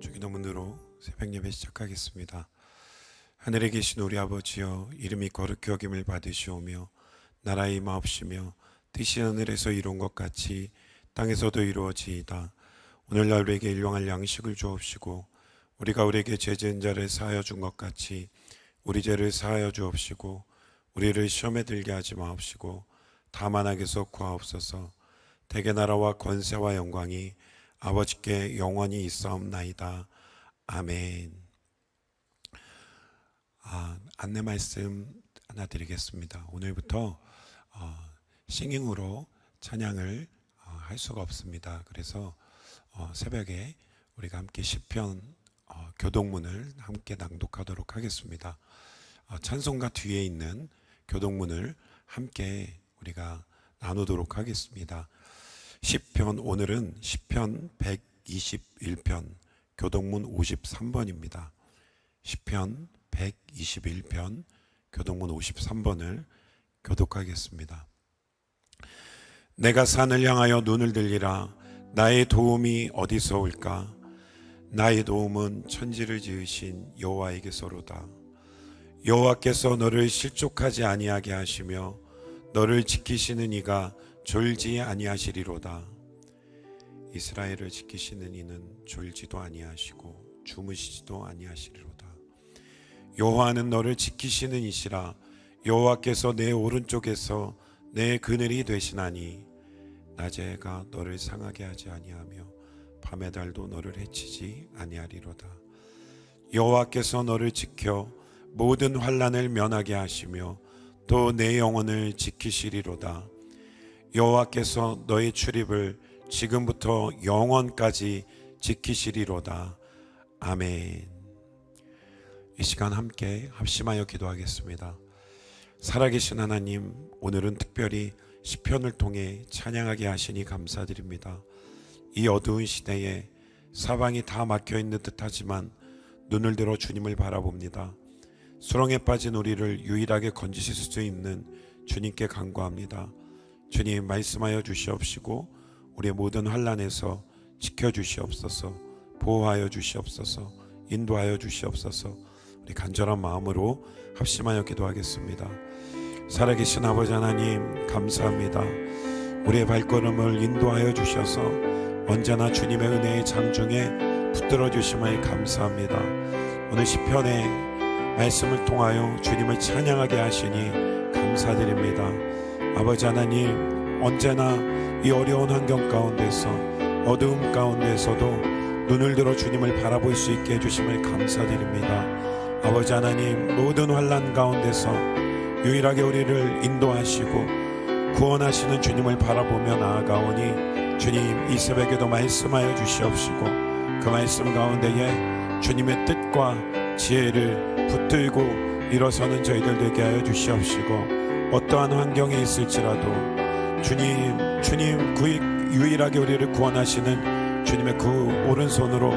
주기도문으로 새벽 예배 시작하겠습니다. 하늘에 계신 우리 아버지여, 이름이 거룩히 여김을 받으시오며 나라의 임하옵시며 뜻이 하늘에서 이룬 것 같이 땅에서도 이루어지이다. 오늘날 우리에게 일용할 양식을 주옵시고 우리가 우리에게 죄 지은 자를 사하여 준 것 같이 우리 죄를 사하여 주옵시고 우리를 시험에 들게 하지 마옵시고 다만 악에서 구하옵소서. 대개 나라와 권세와 영광이 아버지께 영원히 있사옵나이다. 아멘. 안내 말씀 하나 드리겠습니다. 오늘부터 싱잉으로 찬양을 할 수가 없습니다. 그래서 새벽에 우리가 함께 시편 교동문을 함께 낭독하도록 하겠습니다. 찬송가 뒤에 있는 교동문을 함께 우리가 나누도록 하겠습니다. 시편, 오늘은 시편 121편 교동문 53번입니다. 시편 121편 교동문 53번을 교독하겠습니다. 내가 산을 향하여 눈을 들리라. 나의 도움이 어디서 올까? 나의 도움은 천지를 지으신 여호와에게서로다. 여호와께서 너를 실족하지 아니하게 하시며 너를 지키시는 이가 졸지 아니하시리로다. 이스라엘을 지키시는 이는 졸지도 아니하시고 주무시지도 아니하시리로다. 여호와는 너를 지키시는 이시라. 여호와께서 내 오른쪽에서 내 그늘이 되시나니 낮의 해가 너를 상하게 하지 아니하며 밤의 달도 너를 해치지 아니하리로다. 여호와께서 너를 지켜 모든 환난을 면하게 하시며 또 내 영혼을 지키시리로다. 여호와께서 너의 출입을 지금부터 영원까지 지키시리로다. 아멘. 이 시간 함께 합심하여 기도하겠습니다. 살아계신 하나님, 오늘은 특별히 시편을 통해 찬양하게 하시니 감사드립니다. 이 어두운 시대에 사방이 다 막혀있는 듯하지만 눈을 들어 주님을 바라봅니다. 수렁에 빠진 우리를 유일하게 건지실 수 있는 주님께 간구합니다. 주님, 말씀하여 주시옵시고 우리의 모든 환난에서 지켜주시옵소서. 보호하여 주시옵소서. 인도하여 주시옵소서. 우리 간절한 마음으로 합심하여 기도하겠습니다. 살아계신 아버지 하나님, 감사합니다. 우리의 발걸음을 인도하여 주셔서 언제나 주님의 은혜의 장중에 붙들어 주심을 감사합니다. 오늘 시편의 말씀을 통하여 주님을 찬양하게 하시니 감사드립니다. 아버지 하나님, 언제나 이 어려운 환경 가운데서 어두움 가운데서도 눈을 들어 주님을 바라볼 수 있게 해주심을 감사드립니다. 아버지 하나님, 모든 환난 가운데서 유일하게 우리를 인도하시고 구원하시는 주님을 바라보며 나아가오니 주님, 이 새벽에도 말씀하여 주시옵시고 그 말씀 가운데에 주님의 뜻과 지혜를 붙들고 일어서는 저희들 되게 하여 주시옵시고 어떠한 환경에 있을지라도 주님 유일하게 우리를 구원하시는 주님의 그 오른손으로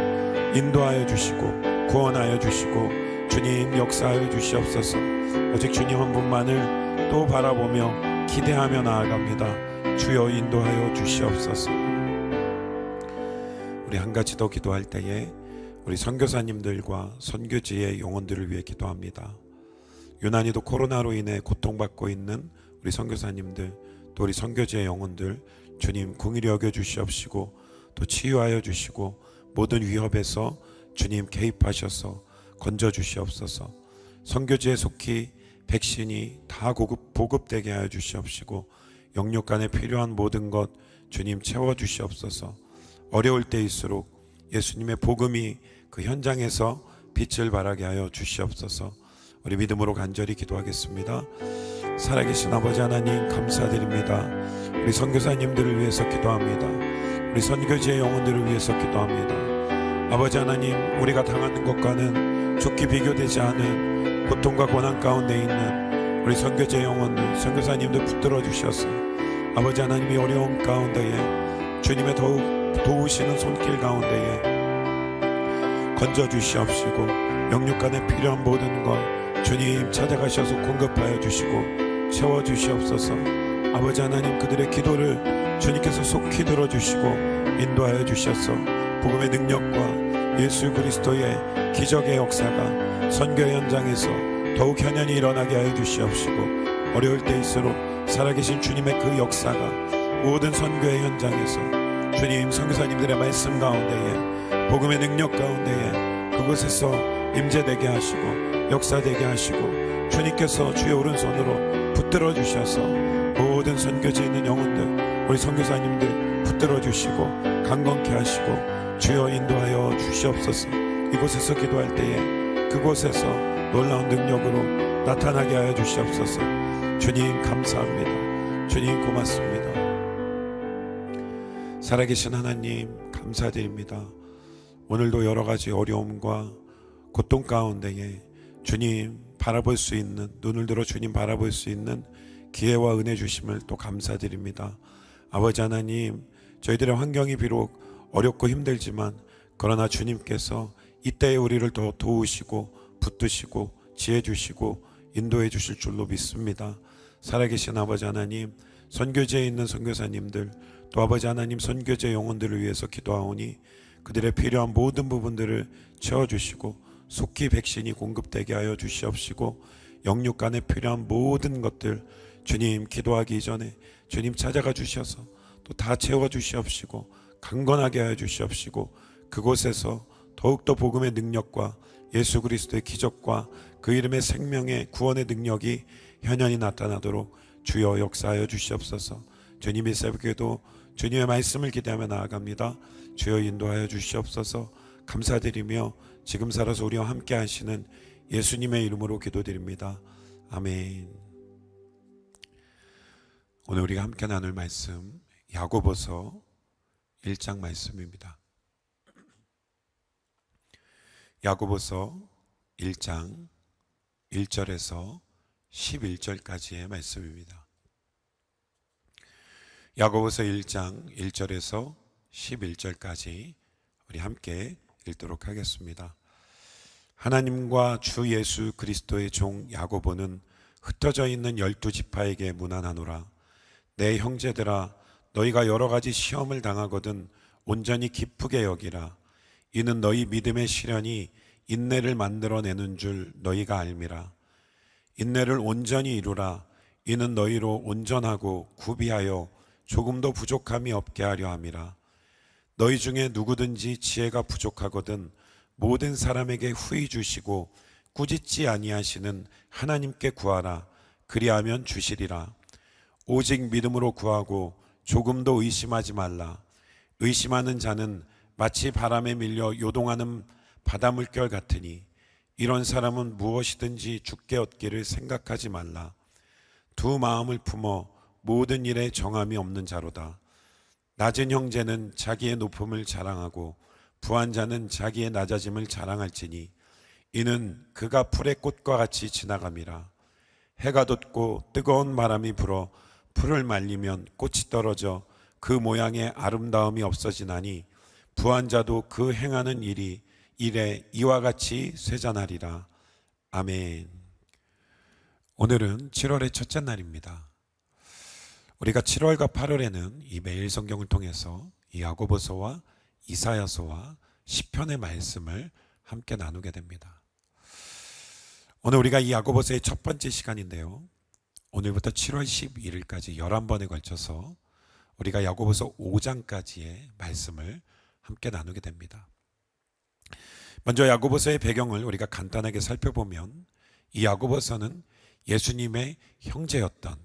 인도하여 주시고 구원하여 주시고 주님 역사하여 주시옵소서. 오직 주님 한 분만을 또 바라보며 기대하며 나아갑니다. 주여 인도하여 주시옵소서. 우리 한 가지 더 기도할 때에 우리 선교사님들과 선교지의 영혼들을 위해 기도합니다. 유난히도 코로나로 인해 고통받고 있는 우리 선교사님들, 또 우리 선교지의 영혼들 주님 긍휼히 여겨 주시옵시고 또 치유하여 주시고 모든 위협에서 주님 개입하셔서 건져 주시옵소서. 선교지에 속히 백신이 다 보급되게 하여 주시옵시고 영육간에 필요한 모든 것 주님 채워 주시옵소서. 어려울 때일수록 예수님의 복음이 그 현장에서 빛을 발하게 하여 주시옵소서. 우리 믿음으로 간절히 기도하겠습니다. 살아계신 아버지 하나님, 감사드립니다. 우리 선교사님들을 위해서 기도합니다. 우리 선교지의 영혼들을 위해서 기도합니다. 아버지 하나님, 우리가 당하는 것과는 좋게 비교되지 않은 고통과 고난 가운데 있는 우리 선교지의 영혼들, 선교사님들 붙들어 주셔서 아버지 하나님이 어려운 가운데에 주님의 더욱 도우시는 손길 가운데에 건져 주시옵시고 영육간에 필요한 모든 것 주님 찾아가셔서 공급하여 주시고 채워 주시옵소서. 아버지 하나님, 그들의 기도를 주님께서 속히 들어주시고 인도하여 주셔서 복음의 능력과 예수 그리스도의 기적의 역사가 선교 현장에서 더욱 현연히 일어나게 하여 주시옵시고, 어려울 때일수록 살아계신 주님의 그 역사가 모든 선교의 현장에서 주님 선교사님들의 말씀 가운데에, 복음의 능력 가운데에 그곳에서 임재되게 하시고 역사되게 하시고, 주님께서 주의 오른손으로 붙들어 주셔서 모든 선교지에 있는 영혼들, 우리 선교사님들 붙들어 주시고 강건케 하시고 주여 인도하여 주시옵소서. 이곳에서 기도할 때에 그곳에서 놀라운 능력으로 나타나게 하여 주시옵소서. 주님 감사합니다. 주님 고맙습니다. 살아계신 하나님 감사드립니다. 오늘도 여러 가지 어려움과 고통 가운데에 주님 바라볼 수 있는, 눈을 들어 주님 바라볼 수 있는 기회와 은혜 주심을 또 감사드립니다. 아버지 하나님, 저희들의 환경이 비록 어렵고 힘들지만 그러나 주님께서 이때에 우리를 더 도우시고 붙드시고 지혜 주시고 인도해 주실 줄로 믿습니다. 살아계신 아버지 하나님, 선교지에 있는 선교사님들, 또 아버지 하나님 선교제 영혼들을 위해서 기도하오니 그들의 필요한 모든 부분들을 채워주시고 속히 백신이 공급되게 하여 주시옵시고, 영육간에 필요한 모든 것들 주님 기도하기 전에 주님 찾아가 주셔서 또 다 채워 주시옵시고 강건하게 하여 주시옵시고, 그곳에서 더욱더 복음의 능력과 예수 그리스도의 기적과 그 이름의 생명의 구원의 능력이 현현히 나타나도록 주여 역사하여 주시옵소서. 주님의 새벽에도 주님의 말씀을 기대하며 나아갑니다. 주여 인도하여 주시옵소서. 감사드리며 지금 살아서 우리와 함께 하시는 예수님의 이름으로 기도드립니다. 아멘. 오늘 우리가 함께 나눌 말씀 야고보서 1장 말씀입니다. 야고보서 1장 1절에서 11절까지의 말씀입니다. 야고보서 1장 1절에서 11절까지 우리 함께 읽도록 하겠습니다. 하나님과 주 예수 그리스도의 종 야고보는 흩어져 있는 12지파에게 문안하노라. 내 형제들아, 너희가 여러 가지 시험을 당하거든 온전히 기쁘게 여기라. 이는 너희 믿음의 시련이 인내를 만들어내는 줄 너희가 알미라. 인내를 온전히 이루라. 이는 너희로 온전하고 구비하여 조금도 부족함이 없게 하려 함이라. 너희 중에 누구든지 지혜가 부족하거든 모든 사람에게 후히 주시고 꾸짖지 아니하시는 하나님께 구하라. 그리하면 주시리라. 오직 믿음으로 구하고 조금도 의심하지 말라. 의심하는 자는 마치 바람에 밀려 요동하는 바닷물결 같으니 이런 사람은 무엇이든지 죽게 얻기를 생각하지 말라. 두 마음을 품어 모든 일에 정함이 없는 자로다. 낮은 형제는 자기의 높음을 자랑하고 부한 자는 자기의 낮아짐을 자랑할지니 이는 그가 풀의 꽃과 같이 지나감이라. 해가 돋고 뜨거운 바람이 불어 풀을 말리면 꽃이 떨어져 그 모양의 아름다움이 없어지나니 부한 자도 그 행하는 일에 이와 같이 쇠잔하리라. 아멘. 오늘은 7월의 첫째 날입니다. 우리가 7월과 8월에는 이 매일 성경을 통해서 이 야고보서와 이사야서와 시편의 말씀을 함께 나누게 됩니다. 오늘 우리가 이 야고보서의 첫 번째 시간인데요, 오늘부터 7월 11일까지 11번에 걸쳐서 우리가 야고보서 5장까지의 말씀을 함께 나누게 됩니다. 먼저 야고보서의 배경을 우리가 간단하게 살펴보면 이 야고보서는 예수님의 형제였던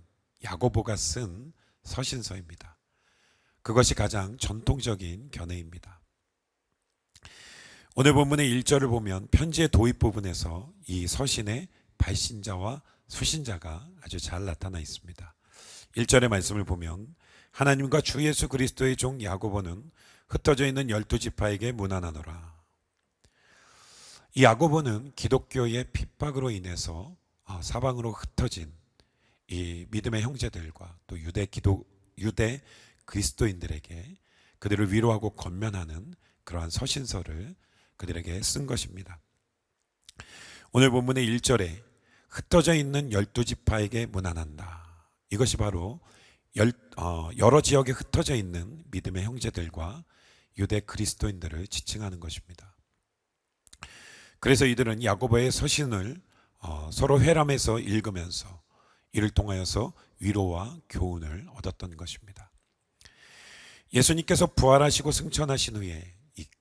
야고보가 쓴 서신서입니다. 그것이 가장 전통적인 견해입니다. 오늘 본문의 1절을 보면 편지의 도입 부분에서 이 서신의 발신자와 수신자가 아주 잘 나타나 있습니다. 1절의 말씀을 보면 하나님과 주 예수 그리스도의 종 야고보는 흩어져 있는 12지파에게 문안하노라. 이 야고보는 기독교의 핍박으로 인해서 사방으로 흩어진 이 믿음의 형제들과 또 유대 그리스도인들에게 그들을 위로하고 권면하는 그러한 서신서를 그들에게 쓴 것입니다. 오늘 본문의 1절에 흩어져 있는 12지파에게 문안한다. 이것이 바로 여러 지역에 흩어져 있는 믿음의 형제들과 유대 그리스도인들을 지칭하는 것입니다. 그래서 이들은 야고보의 서신을 서로 회람해서 읽으면서 이를 통하여서 위로와 교훈을 얻었던 것입니다. 예수님께서 부활하시고 승천하신 후에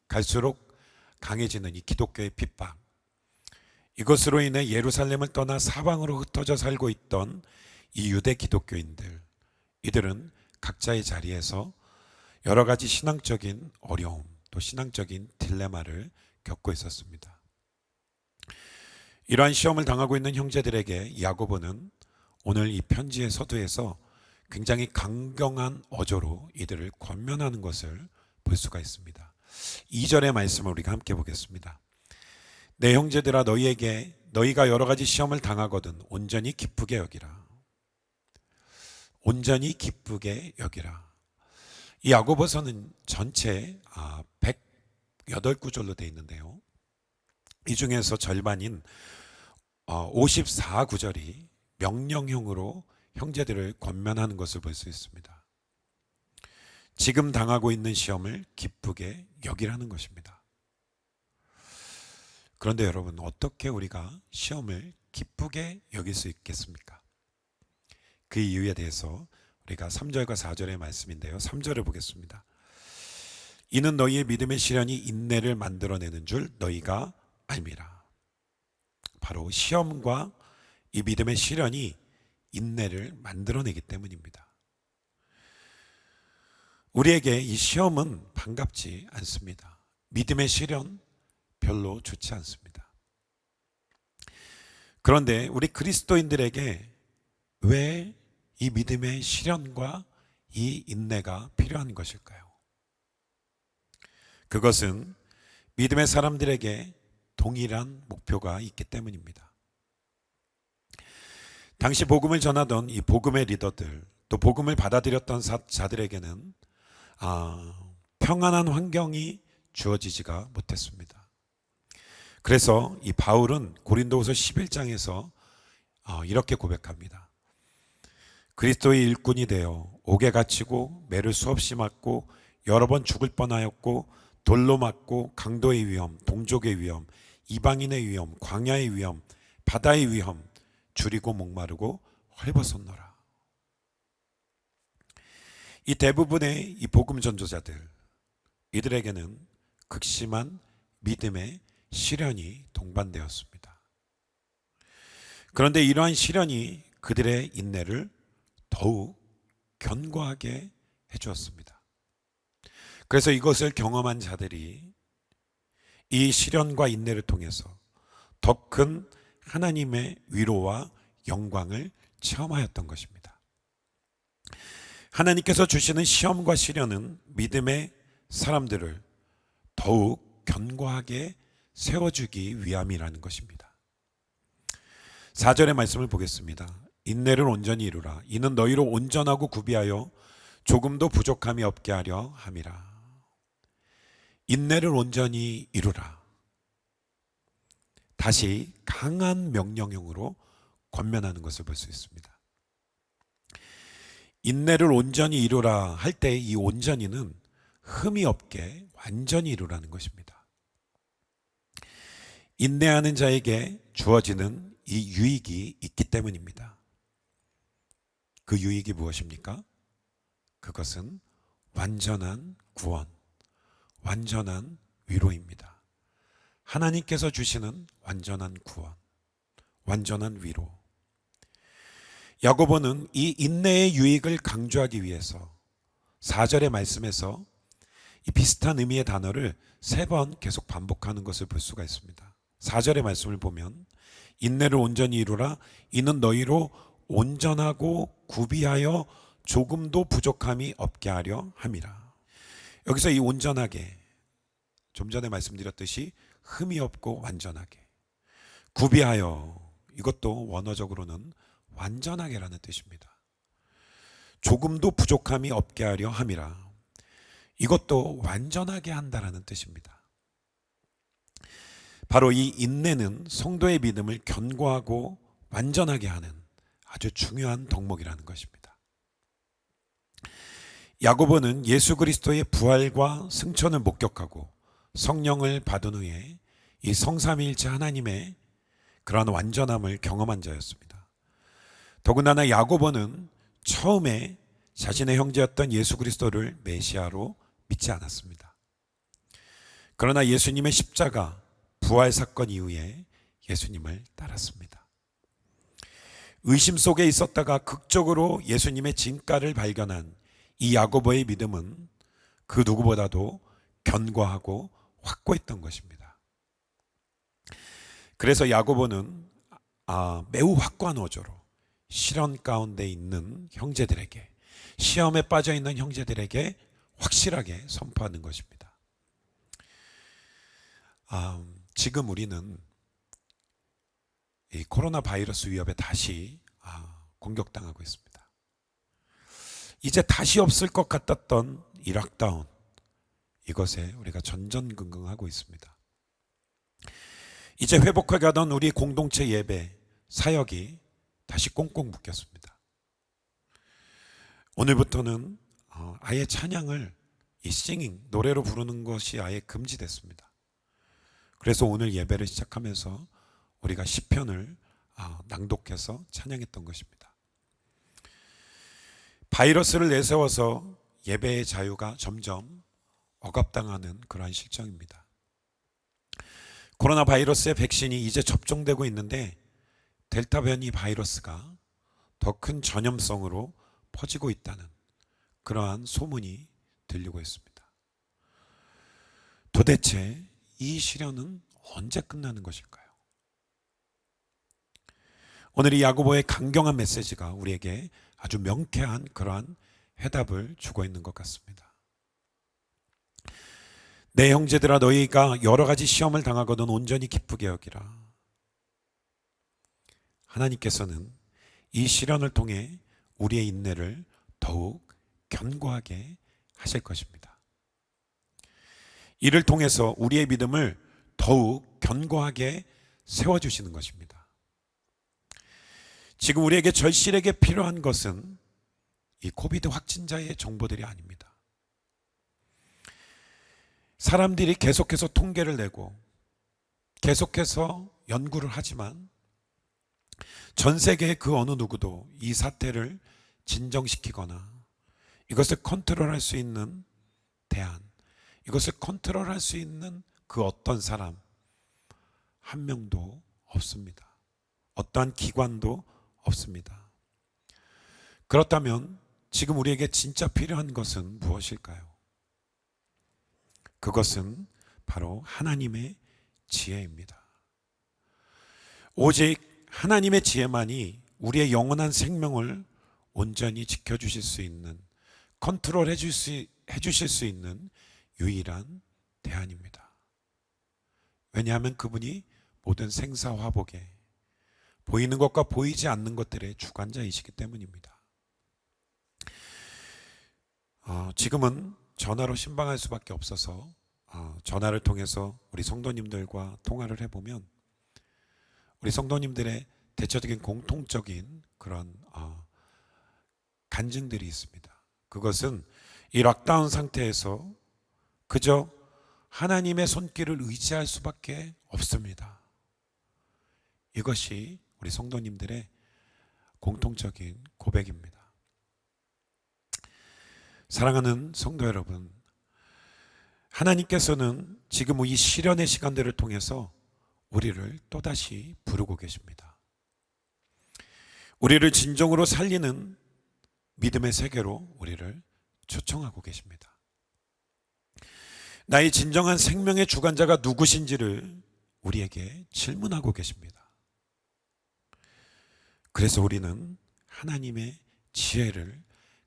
갈수록 강해지는 이 기독교의 핍박, 이것으로 인해 예루살렘을 떠나 사방으로 흩어져 살고 있던 이 유대 기독교인들, 이들은 각자의 자리에서 여러 가지 신앙적인 어려움, 또 신앙적인 딜레마를 겪고 있었습니다. 이러한 시험을 당하고 있는 형제들에게 야고보는 오늘 이 편지의 서두에서 굉장히 강경한 어조로 이들을 권면하는 것을 볼 수가 있습니다. 2절의 말씀을 우리가 함께 보겠습니다. 내 형제들아, 너희가 여러 가지 시험을 당하거든 온전히 기쁘게 여기라. 온전히 기쁘게 여기라. 이 야고보서는 전체 108구절로 되어 있는데요, 이 중에서 절반인 54구절이 명령형으로 형제들을 권면하는 것을 볼 수 있습니다. 지금 당하고 있는 시험을 기쁘게 여기라는 것입니다. 그런데 여러분, 어떻게 우리가 시험을 기쁘게 여길 수 있겠습니까? 그 이유에 대해서 우리가 3절과 4절의 말씀인데요, 3절을 보겠습니다. 이는 너희의 믿음의 시련이 인내를 만들어내는 줄 너희가 알미라. 바로 시험과 이 믿음의 시련이 인내를 만들어내기 때문입니다. 우리에게 이 시험은 반갑지 않습니다. 믿음의 시련 별로 좋지 않습니다. 그런데 우리 그리스도인들에게 왜 이 믿음의 시련과 이 인내가 필요한 것일까요? 그것은 믿음의 사람들에게 동일한 목표가 있기 때문입니다. 당시 복음을 전하던 이 복음의 리더들, 또 복음을 받아들였던 자들에게는 평안한 환경이 주어지지가 못했습니다. 그래서 이 바울은 고린도후서 11장에서 이렇게 고백합니다. 그리스도의 일꾼이 되어 옥에 갇히고 매를 수없이 맞고 여러 번 죽을 뻔하였고 돌로 맞고 강도의 위험, 동족의 위험, 이방인의 위험, 광야의 위험, 바다의 위험, 줄이고 목마르고 헐벗었노라. 이 대부분의 이 복음 전도자들, 이들에게는 극심한 믿음의 시련이 동반되었습니다. 그런데 이러한 시련이 그들의 인내를 더욱 견고하게 해주었습니다. 그래서 이것을 경험한 자들이 이 시련과 인내를 통해서 더 큰 하나님의 위로와 영광을 체험하였던 것입니다. 하나님께서 주시는 시험과 시련은 믿음의 사람들을 더욱 견고하게 세워주기 위함이라는 것입니다. 4절의 말씀을 보겠습니다. 인내를 온전히 이루라. 이는 너희로 온전하고 구비하여 조금도 부족함이 없게 하려 함이라. 인내를 온전히 이루라. 다시 강한 명령형으로 권면하는 것을 볼 수 있습니다. 인내를 온전히 이루라 할 때 이 온전히는 흠이 없게 완전히 이루라는 것입니다. 인내하는 자에게 주어지는 이 유익이 있기 때문입니다. 그 유익이 무엇입니까? 그것은 완전한 구원, 완전한 위로입니다. 하나님께서 주시는 완전한 구원, 완전한 위로. 야고보는 이 인내의 유익을 강조하기 위해서 4절의 말씀에서 이 비슷한 의미의 단어를 3번 계속 반복하는 것을 볼 수가 있습니다. 4절의 말씀을 보면 인내를 온전히 이루라. 이는 너희로 온전하고 구비하여 조금도 부족함이 없게 하려 함이라. 여기서 이 온전하게, 좀 전에 말씀드렸듯이 흠이 없고 완전하게, 구비하여, 이것도 원어적으로는 완전하게라는 뜻입니다. 조금도 부족함이 없게 하려 함이라. 이것도 완전하게 한다라는 뜻입니다. 바로 이 인내는 성도의 믿음을 견고하고 완전하게 하는 아주 중요한 덕목이라는 것입니다. 야고보는 예수 그리스도의 부활과 승천을 목격하고 성령을 받은 후에 이 성삼위일체 하나님의 그러한 완전함을 경험한 자였습니다. 더군다나 야고보는 처음에 자신의 형제였던 예수 그리스도를 메시아로 믿지 않았습니다. 그러나 예수님의 십자가 부활 사건 이후에 예수님을 따랐습니다. 의심 속에 있었다가 극적으로 예수님의 진가를 발견한 이 야고보의 믿음은 그 누구보다도 견고하고 확고했던 것입니다. 그래서 야고보는 매우 확고한 어조로 시련 가운데 있는 형제들에게, 시험에 빠져 있는 형제들에게 확실하게 선포하는 것입니다. 지금 우리는 이 코로나 바이러스 위협에 다시 공격당하고 있습니다. 이제 다시 없을 것 같았던 이 락다운, 이것에 우리가 전전긍긍하고 있습니다. 이제 회복해가던 우리 공동체 예배, 사역이 다시 꽁꽁 묶였습니다. 오늘부터는 아예 찬양을 이 싱잉, 노래로 부르는 것이 아예 금지됐습니다. 그래서 오늘 예배를 시작하면서 우리가 시편을 낭독해서 찬양했던 것입니다. 바이러스를 내세워서 예배의 자유가 점점 억압당하는 그러한 실정입니다. 코로나 바이러스의 백신이 이제 접종되고 있는데 델타 변이 바이러스가 더 큰 전염성으로 퍼지고 있다는 그러한 소문이 들리고 있습니다. 도대체 이 시련은 언제 끝나는 것일까요? 오늘 이 야고보의 강경한 메시지가 우리에게 아주 명쾌한 그러한 해답을 주고 있는 것 같습니다. 내 형제들아, 너희가 여러 가지 시험을 당하거든 온전히 기쁘게 여기라. 하나님께서는 이 시련을 통해 우리의 인내를 더욱 견고하게 하실 것입니다. 이를 통해서 우리의 믿음을 더욱 견고하게 세워주시는 것입니다. 지금 우리에게 절실하게 필요한 것은 이 코비드 확진자의 정보들이 아닙니다. 사람들이 계속해서 통계를 내고 계속해서 연구를 하지만 전 세계의 그 어느 누구도 이 사태를 진정시키거나 이것을 컨트롤할 수 있는 대안, 이것을 컨트롤할 수 있는 그 어떤 사람 한 명도 없습니다. 어떠한 기관도 없습니다. 그렇다면 지금 우리에게 진짜 필요한 것은 무엇일까요? 그것은 바로 하나님의 지혜입니다. 오직 하나님의 지혜만이 우리의 영원한 생명을 온전히 지켜주실 수 있는, 컨트롤 해주실 수 있는 유일한 대안입니다. 왜냐하면 그분이 모든 생사화복에 보이는 것과 보이지 않는 것들의 주관자이시기 때문입니다. 지금은 전화로 신방할 수밖에 없어서 전화를 통해서 우리 성도님들과 통화를 해보면 우리 성도님들의 대체적인 공통적인 그런 간증들이 있습니다. 그것은 이 락다운 상태에서 그저 하나님의 손길을 의지할 수밖에 없습니다. 이것이 우리 성도님들의 공통적인 고백입니다. 사랑하는 성도 여러분, 하나님께서는 지금 이 시련의 시간들을 통해서 우리를 또다시 부르고 계십니다. 우리를 진정으로 살리는 믿음의 세계로 우리를 초청하고 계십니다. 나의 진정한 생명의 주관자가 누구신지를 우리에게 질문하고 계십니다. 그래서 우리는 하나님의 지혜를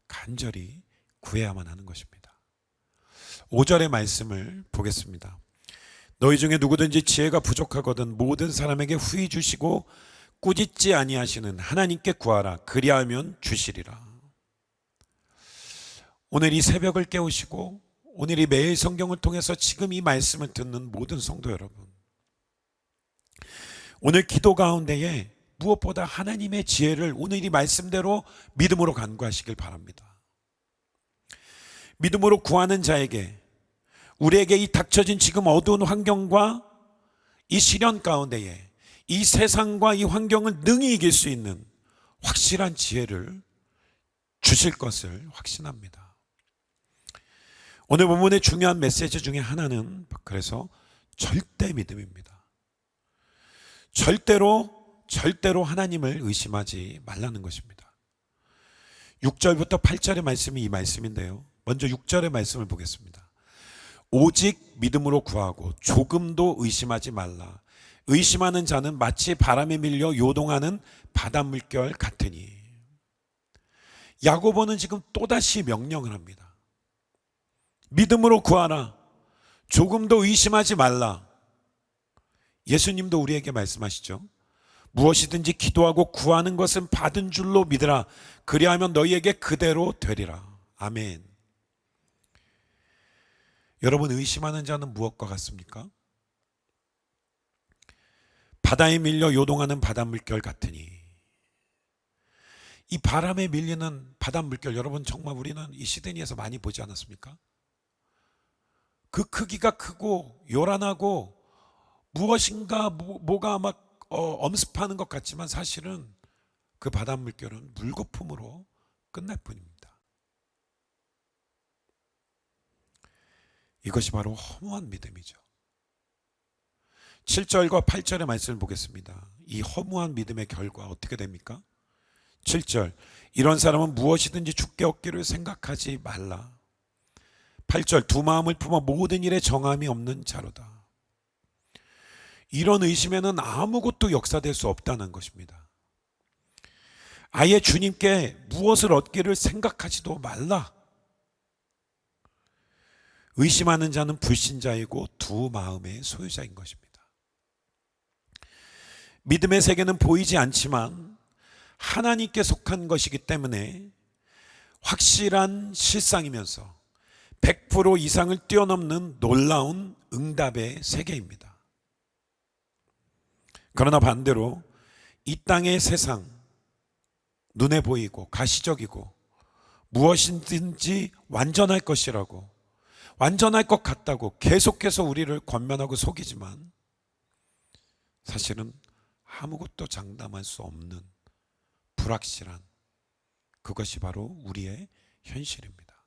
간절히 구해야만 하는 것입니다. 5절의 말씀을 보겠습니다. 너희 중에 누구든지 지혜가 부족하거든 모든 사람에게 후히 주시고 꾸짖지 아니하시는 하나님께 구하라. 그리하면 주시리라. 오늘 이 새벽을 깨우시고 오늘 이 매일 성경을 통해서 지금 이 말씀을 듣는 모든 성도 여러분, 오늘 기도 가운데에 무엇보다 하나님의 지혜를 오늘 이 말씀대로 믿음으로 간구하시길 바랍니다. 믿음으로 구하는 자에게, 우리에게 이 닥쳐진 지금 어두운 환경과 이 시련 가운데에 이 세상과 이 환경을 능히 이길 수 있는 확실한 지혜를 주실 것을 확신합니다. 오늘 본문의 중요한 메시지 중에 하나는 그래서 절대 믿음입니다. 절대로 하나님을 의심하지 말라는 것입니다. 6절부터 8절의 말씀이 이 말씀인데요. 먼저 6절의 말씀을 보겠습니다. 오직 믿음으로 구하고 조금도 의심하지 말라. 의심하는 자는 마치 바람에 밀려 요동하는 바닷물결 같으니. 야고보는 지금 또다시 명령을 합니다. 믿음으로 구하라. 조금도 의심하지 말라. 예수님도 우리에게 말씀하시죠. 무엇이든지 기도하고 구하는 것은 받은 줄로 믿으라. 그리하면 너희에게 그대로 되리라. 아멘. 여러분, 의심하는 자는 무엇과 같습니까? 바다에 밀려 요동하는 바닷물결 같으니. 이 바람에 밀리는 바닷물결, 여러분 정말 우리는 이 시드니에서 많이 보지 않았습니까? 그 크기가 크고 요란하고 무엇인가 뭐가 막 엄습하는 것 같지만 사실은 그 바닷물결은 물거품으로 끝날 뿐입니다. 이것이 바로 허무한 믿음이죠. 7절과 8절의 말씀을 보겠습니다. 이 허무한 믿음의 결과 어떻게 됩니까? 7절, 이런 사람은 무엇이든지 주께 얻기를 생각하지 말라. 8절, 두 마음을 품어 모든 일에 정함이 없는 자로다. 이런 의심에는 아무것도 역사될 수 없다는 것입니다. 아예 주님께 무엇을 얻기를 생각하지도 말라. 의심하는 자는 불신자이고 두 마음의 소유자인 것입니다. 믿음의 세계는 보이지 않지만 하나님께 속한 것이기 때문에 확실한 실상이면서 100% 이상을 뛰어넘는 놀라운 응답의 세계입니다. 그러나 반대로 이 땅의 세상, 눈에 보이고 가시적이고 무엇이든지 완전할 것이라고, 완전할 것 같다고 계속해서 우리를 권면하고 속이지만 사실은 아무것도 장담할 수 없는 불확실한, 그것이 바로 우리의 현실입니다.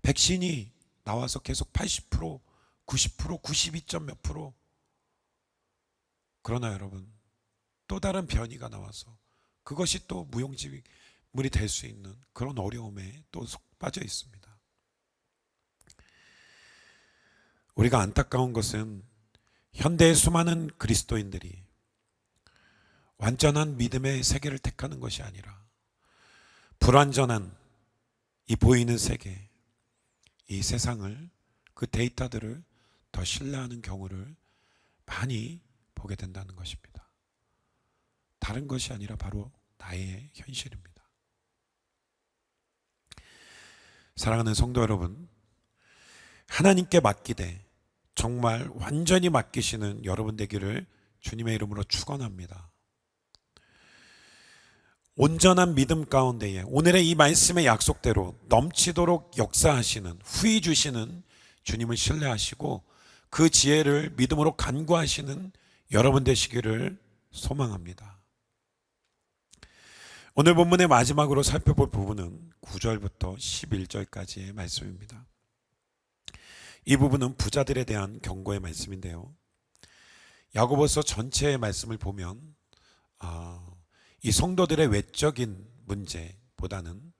백신이 나와서 계속 80%, 90%, 92점 몇 %. 그러나 여러분, 또 다른 변이가 나와서 그것이 또 무용지물이 될 수 있는 그런 어려움에 또 속 빠져 있습니다. 우리가 안타까운 것은 현대의 수많은 그리스도인들이 완전한 믿음의 세계를 택하는 것이 아니라 불완전한 이 보이는 세계, 이 세상을, 그 데이터들을 더 신뢰하는 경우를 많이 보게 된다는 것입니다. 다른 것이 아니라 바로 나의 현실입니다. 사랑하는 성도 여러분, 하나님께 맡기되 정말 완전히 맡기시는 여러분 되기를 주님의 이름으로 축원합니다. 온전한 믿음 가운데에 오늘의 이 말씀의 약속대로 넘치도록 역사하시는, 후히 주시는 주님을 신뢰하시고 그 지혜를 믿음으로 간구하시는 여러분 되시기를 소망합니다. 오늘 본문의 마지막으로 살펴볼 부분은 9절부터 11절까지의 말씀입니다. 이 부분은 부자들에 대한 경고의 말씀인데요. 야고보서 전체의 말씀을 보면 이 성도들의 외적인 문제보다는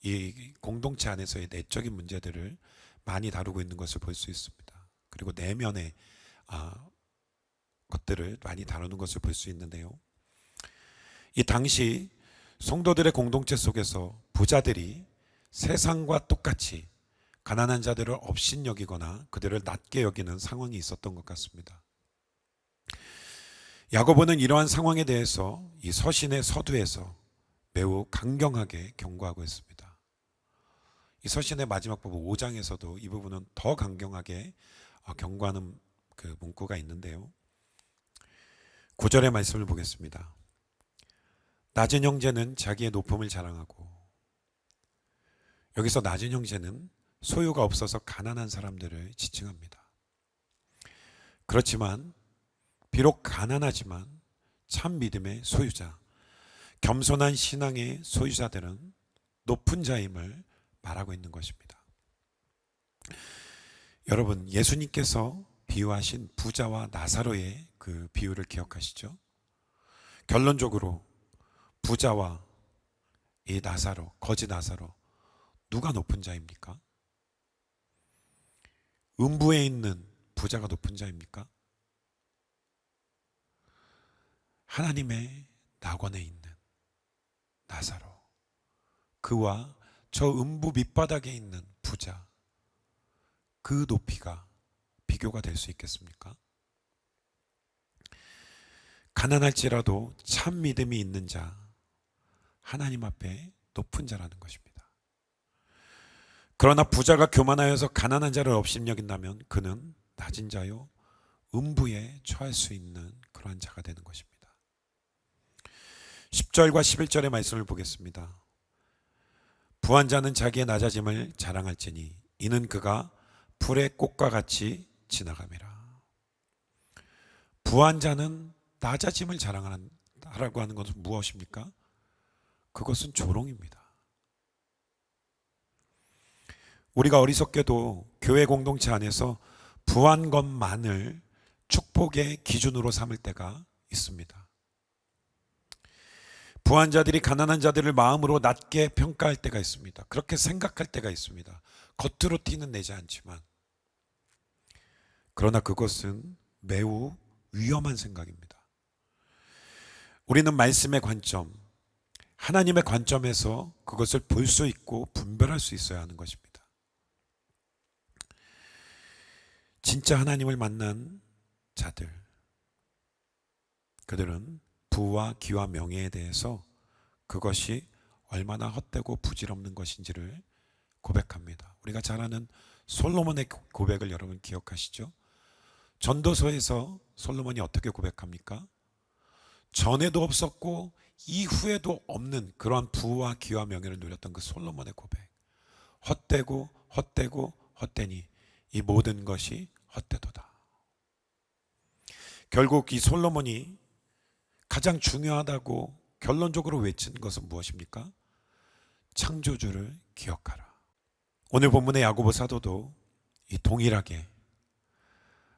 이 공동체 안에서의 내적인 문제들을 많이 다루고 있는 것을 볼 수 있습니다. 그리고 내면의 것들을 많이 다루는 것을 볼 수 있는데요. 이 당시 성도들의 공동체 속에서 부자들이 세상과 똑같이 가난한 자들을 업신여기거나 그들을 낮게 여기는 상황이 있었던 것 같습니다. 야고보는 이러한 상황에 대해서 이 서신의 서두에서 매우 강경하게 경고하고 있습니다. 이 서신의 마지막 부분 5장에서도 이 부분은 더 강경하게 경고하는 그 문구가 있는데요. 9절의 말씀을 보겠습니다. 낮은 형제는 자기의 높음을 자랑하고, 여기서 낮은 형제는 소유가 없어서 가난한 사람들을 지칭합니다. 그렇지만 비록 가난하지만 참 믿음의 소유자, 겸손한 신앙의 소유자들은 높은 자임을 말하고 있는 것입니다. 여러분, 예수님께서 비유하신 부자와 나사로의 그 비유를 기억하시죠? 결론적으로 부자와 이 나사로, 거지 나사로, 누가 높은 자입니까? 음부에 있는 부자가 높은 자입니까? 하나님의 낙원에 있는 나사로, 그와 저 음부 밑바닥에 있는 부자, 그 높이가 비교가 될 수 있겠습니까? 가난할지라도 참 믿음이 있는 자, 하나님 앞에 높은 자라는 것입니다. 그러나 부자가 교만하여서 가난한 자를 업신여긴다면 그는 낮은 자요 음부에 처할 수 있는 그러한 자가 되는 것입니다. 10절과 11절의 말씀을 보겠습니다. 부한 자는 자기의 낮아짐을 자랑할지니 이는 그가 풀의 꽃과 같이 지나감이라. 부한 자는 낮아짐을 자랑하라고 하는 것은 무엇입니까? 그것은 조롱입니다. 우리가 어리석게도 교회 공동체 안에서 부한 것만을 축복의 기준으로 삼을 때가 있습니다. 부한 자들이 가난한 자들을 마음으로 낮게 평가할 때가 있습니다. 그렇게 생각할 때가 있습니다. 겉으로 티는 내지 않지만. 그러나 그것은 매우 위험한 생각입니다. 우리는 말씀의 관점, 하나님의 관점에서 그것을 볼 수 있고 분별할 수 있어야 하는 것입니다. 진짜 하나님을 만난 자들, 그들은 부와 기와 명예에 대해서 그것이 얼마나 헛되고 부질없는 것인지를 고백합니다. 우리가 잘 아는 솔로몬의 고백을 여러분 기억하시죠? 전도서에서 솔로몬이 어떻게 고백합니까? 전에도 없었고 이후에도 없는 그러한 부와 기와 명예를 누렸던 그 솔로몬의 고백. 헛되고 헛되고 헛되니 이 모든 것이 헛되도다. 결국 이 솔로몬이 가장 중요하다고 결론적으로 외친 것은 무엇입니까? 창조주를 기억하라. 오늘 본문의 야고보 사도도 이 동일하게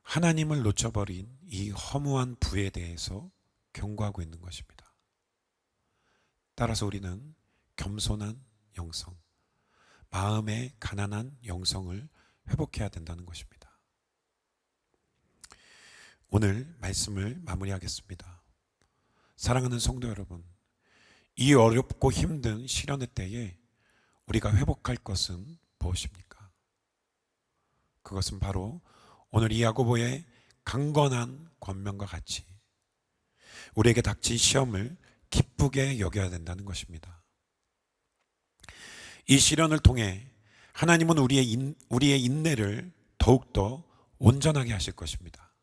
하나님을 놓쳐버린 이 허무한 부에 대해서 경고하고 있는 것입니다. 따라서 우리는 겸손한 영성, 마음의 가난한 영성을 회복해야 된다는 것입니다. 오늘 말씀을 마무리하겠습니다. 사랑하는 성도 여러분, 이 어렵고 힘든 시련의 때에 우리가 회복할 것은 무엇입니까? 그것은 바로 오늘 이 야고보의 강건한 권면과 같이 우리에게 닥친 시험을 기쁘게 여겨야 된다는 것입니다. 이 시련을 통해 하나님은 우리의 인내를 더욱더 온전하게 하실 것입니다.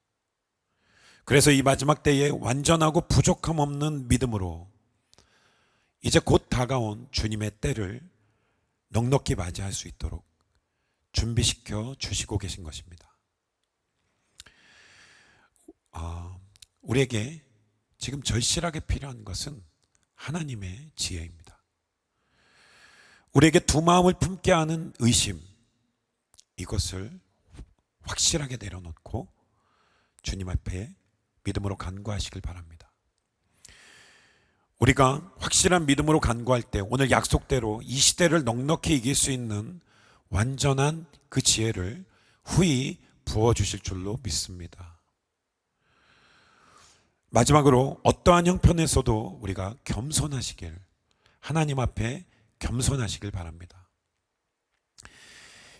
그래서 이 마지막 때에 완전하고 부족함 없는 믿음으로 이제 곧 다가온 주님의 때를 넉넉히 맞이할 수 있도록 준비시켜 주시고 계신 것입니다. 우리에게 지금 절실하게 필요한 것은 하나님의 지혜입니다. 우리에게 두 마음을 품게 하는 의심, 이것을 확실하게 내려놓고 주님 앞에 믿음으로 간구하시길 바랍니다. 우리가 확실한 믿음으로 간구할 때 오늘 약속대로 이 시대를 넉넉히 이길 수 있는 완전한 그 지혜를 후히 부어주실 줄로 믿습니다. 마지막으로 어떠한 형편에서도 우리가 겸손하시길, 하나님 앞에 겸손하시길 바랍니다.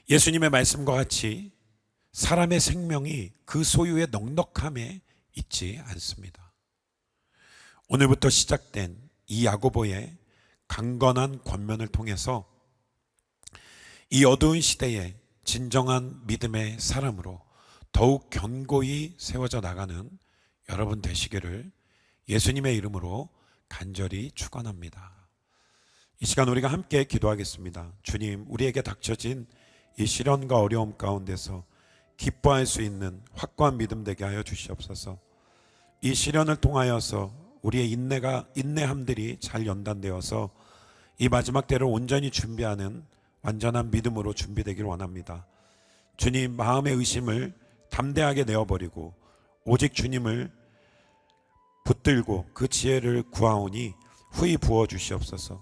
예수님의 말씀과 같이 사람의 생명이 그 소유의 넉넉함에 있지 않습니다. 오늘부터 시작된 이 야고보의 강건한 권면을 통해서 이 어두운 시대에 진정한 믿음의 사람으로 더욱 견고히 세워져 나가는 여러분 되시기를 예수님의 이름으로 간절히 축원합니다. 이 시간 우리가 함께 기도하겠습니다. 주님, 우리에게 닥쳐진 이 시련과 어려움 가운데서 기뻐할 수 있는 확고한 믿음 되게 하여 주시옵소서. 이 시련을 통하여서 우리의 인내함들이 잘 연단되어서 이 마지막 때를 온전히 준비하는 완전한 믿음으로 준비되기를 원합니다. 주님, 마음의 의심을 담대하게 내어버리고 오직 주님을 붙들고 그 지혜를 구하오니 후히 부어 주시옵소서.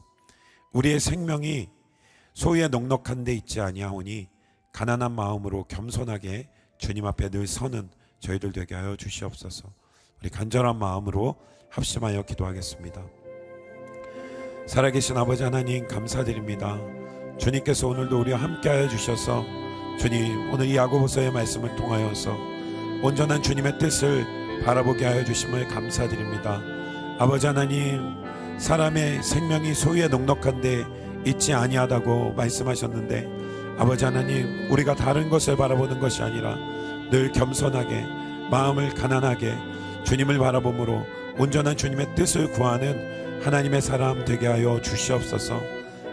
우리의 생명이 소유에 넉넉한 데 있지 아니하오니 가난한 마음으로 겸손하게 주님 앞에 늘 서는 저희들 되게 하여 주시옵소서. 우리 간절한 마음으로 합심하여 기도하겠습니다. 살아계신 아버지 하나님, 감사드립니다. 주님께서 오늘도 우리와 함께하여 주셔서 주님, 오늘 이 야고보서의 말씀을 통하여서 온전한 주님의 뜻을 바라보게 하여 주심을 감사드립니다. 아버지 하나님, 사람의 생명이 소유에 넉넉한 데 있지 아니하다고 말씀하셨는데, 아버지 하나님, 우리가 다른 것을 바라보는 것이 아니라 늘 겸손하게 마음을 가난하게 주님을 바라봄으로 온전한 주님의 뜻을 구하는 하나님의 사람 되게 하여 주시옵소서.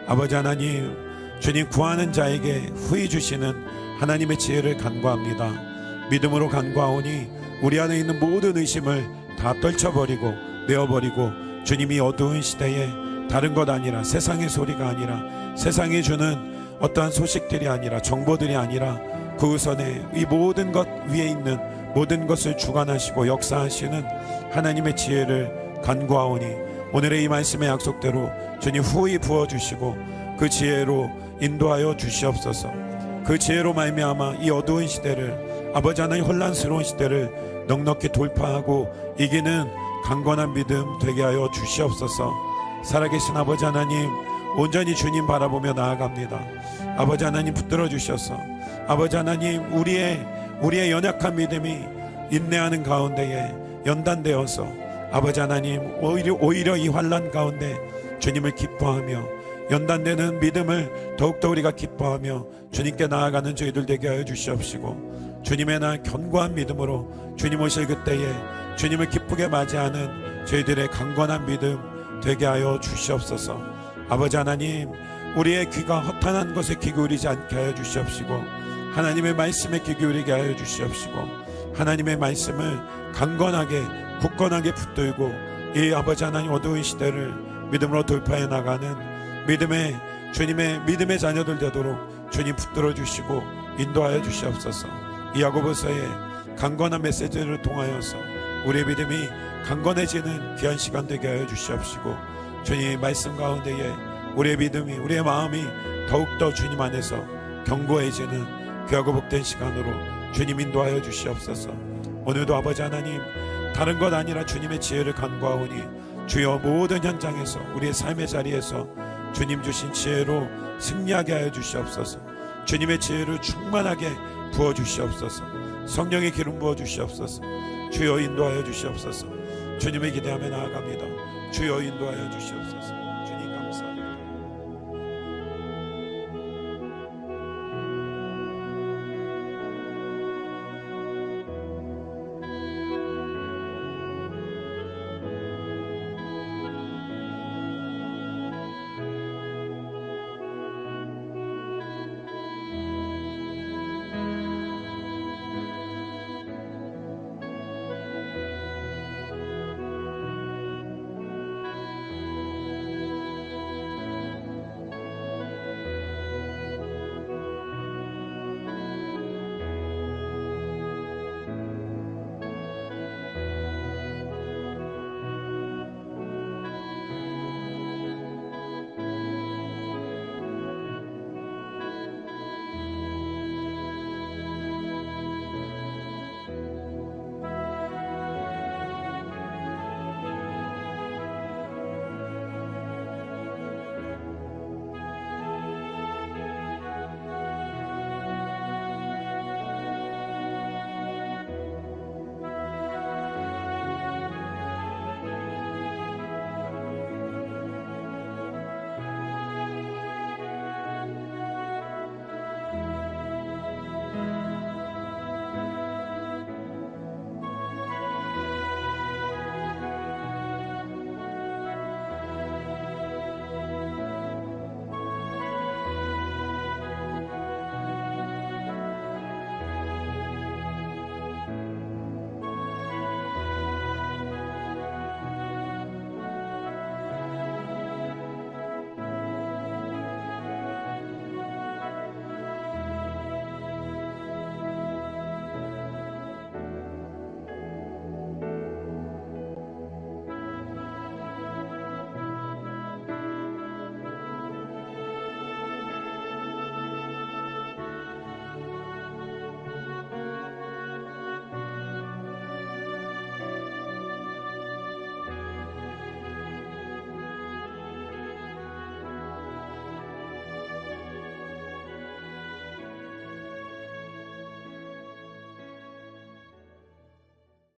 아버지 하나님, 주님 구하는 자에게 후히 주시는 하나님의 지혜를 간구합니다. 믿음으로 간구하오니 우리 안에 있는 모든 의심을 다 떨쳐버리고 내어버리고 주님이 어두운 시대에 다른 것 아니라 세상의 소리가 아니라 세상이 주는 어떠한 소식들이 아니라 정보들이 아니라 그 우선에 이 모든 것 위에 있는 모든 것을 주관하시고 역사하시는 하나님의 지혜를 간구하오니 오늘의 이 말씀의 약속대로 주님 후히 부어주시고 그 지혜로 인도하여 주시옵소서. 그 지혜로 말미암아 이 어두운 시대를, 아버지 하나님 혼란스러운 시대를 넉넉히 돌파하고 이기는 강건한 믿음 되게 하여 주시옵소서. 살아계신 아버지 하나님, 온전히 주님 바라보며 나아갑니다. 아버지 하나님 붙들어 주셔서 아버지 하나님, 우리의 연약한 믿음이 인내하는 가운데에 연단되어서 아버지 하나님, 오히려 이 환난 가운데 주님을 기뻐하며 연단되는 믿음을 더욱더 우리가 기뻐하며 주님께 나아가는 저희들 되게 하여 주시옵시고, 주님의 날 견고한 믿음으로 주님 오실 그때에 주님을 기쁘게 맞이하는 저희들의 강건한 믿음 되게 하여 주시옵소서. 아버지 하나님, 우리의 귀가 허탄한 것에 귀 기울이지 않게 하여 주시옵시고, 하나님의 말씀에 귀 기울이게 하여 주시옵시고, 하나님의 말씀을 강건하게 굳건하게 붙들고 이 아버지 하나님 어두운 시대를 믿음으로 돌파해 나가는 주님의 믿음의 자녀들 되도록 주님 붙들어 주시고 인도하여 주시옵소서. 이 야고보서의 강건한 메시지를 통하여서 우리의 믿음이 강건해지는 귀한 시간 되게 하여 주시옵시고, 주님 말씀 가운데에 우리의 믿음이, 우리의 마음이 더욱더 주님 안에서 견고해지는 귀하고 복된 시간으로 주님 인도하여 주시옵소서. 오늘도 아버지 하나님, 다른 것 아니라 주님의 지혜를 간구하오니 주여 모든 현장에서 우리의 삶의 자리에서 주님 주신 지혜로 승리하게 하여 주시옵소서. 주님의 지혜를 충만하게 부어주시옵소서. 성령의 기름 부어주시옵소서. 주여 인도하여 주시옵소서. 주님의 기대하며 나아갑니다. 주여 인도하여 주시옵소서.